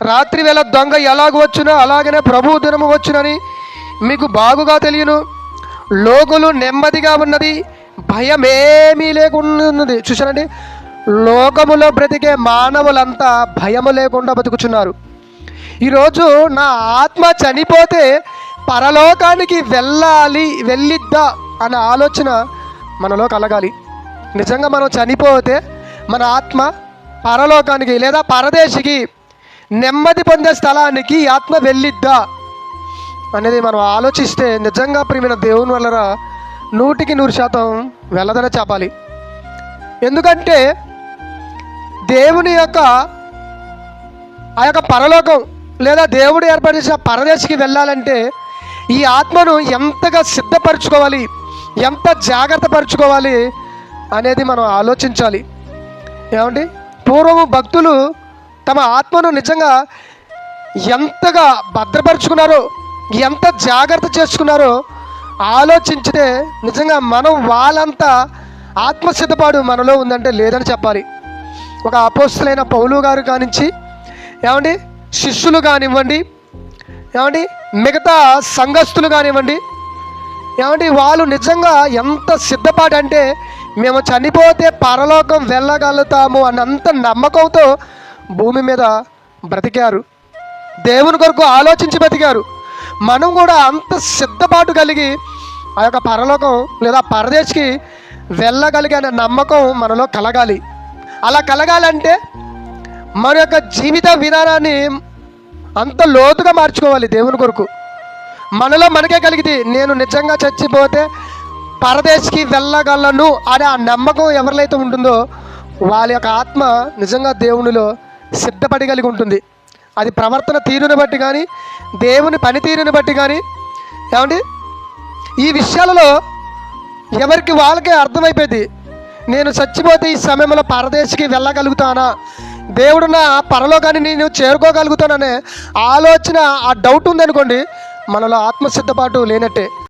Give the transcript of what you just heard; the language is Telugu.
రాత్రి వేళ దొంగ ఎలాగ వచ్చునో అలాగనే ప్రభు దినము వచ్చునని మీకు బాగుగా తెలియను. లోకులు నెమ్మదిగా ఉన్నది, భయమేమీ లేకున్నది. చూసానండి, లోకములో బ్రతికే మానవులంతా భయము లేకుండా బతుకుచున్నారు. ఈరోజు నా ఆత్మ చనిపోతే పరలోకానికి వెళ్ళిద్దా అన్న ఆలోచన మనలో కలగాలి. నిజంగా మనం చనిపోతే మన ఆత్మ పరలోకానికి లేదా పరదేశికి నెమ్మది పొందే స్థలానికి ఈ ఆత్మ వెళ్ళిద్దా అనేది మనం ఆలోచిస్తే నిజంగా ప్రియమైన దేవుని వల్ల 100% వెళ్ళదనే చెప్పాలి. ఎందుకంటే దేవుని యొక్క ఆ యొక్క పరలోకం లేదా దేవుడు ఏర్పాటు చేసిన పరదేశికి వెళ్ళాలంటే ఈ ఆత్మను ఎంతగా సిద్ధపరచుకోవాలి, ఎంత జాగ్రత్త పరచుకోవాలి అనేది మనం ఆలోచించాలి. ఏమండి, పూర్వము భక్తులు తమ ఆత్మను నిజంగా ఎంతగా భద్రపరుచుకున్నారో, ఎంత జాగ్రత్త చేసుకున్నారో ఆలోచించితే నిజంగా మనం వాళ్ళంతా ఆత్మసిద్ధపాటు మనలో ఉందంటే లేదని చెప్పాలి. ఒక అపోస్తలుడైన పౌలు గారు కానించి ఏమండి, శిష్యులు కానివ్వండి, ఏమండి మిగతా సంఘస్థులు కానివ్వండి, ఏమండి వాళ్ళు నిజంగా ఎంత సిద్ధపాటు అంటే మేము చనిపోతే పరలోకం వెళ్ళగలుగుతాము అన్నంత నమ్మకంతో భూమి మీద బ్రతికారు. దేవుని కొరకు ఆలోచించి బ్రతికారు. మనం కూడా అంత సిద్ధపాటు కలిగి ఆ యొక్క పరలోకం లేదా పరదేశికి వెళ్ళగలిగే అనే నమ్మకం మనలో కలగాలి. అలా కలగాలంటే మన యొక్క జీవిత విధానాన్ని అంత లోతుగా మార్చుకోవాలి. దేవుని కొరకు మనలో మనకే కలిగితే నేను నిజంగా చచ్చిపోతే పరదేశికి వెళ్ళగలను అనే ఆ నమ్మకం ఎవరిలైతే ఉంటుందో వాళ్ళ యొక్క ఆత్మ నిజంగా దేవునిలో సిద్ధపడి కలిగి ఉంటుంది. అది ప్రవర్తన తీరుని బట్టి కానీ, దేవుని పనితీరుని బట్టి కానీ, ఏమండి ఈ విషయాలలో ఎవరికి వాళ్ళకే అర్థమైపోయింది. నేను చచ్చిపోతే ఈ సమయంలో పరదేశికి వెళ్ళగలుగుతానా, దేవుడు నా పరలోకాన్ని నేను చేరుకోగలుగుతాననే ఆలోచన, ఆ డౌట్ ఉందనుకోండి, మనలో ఆత్మసిద్ధపాటు లేనట్టే.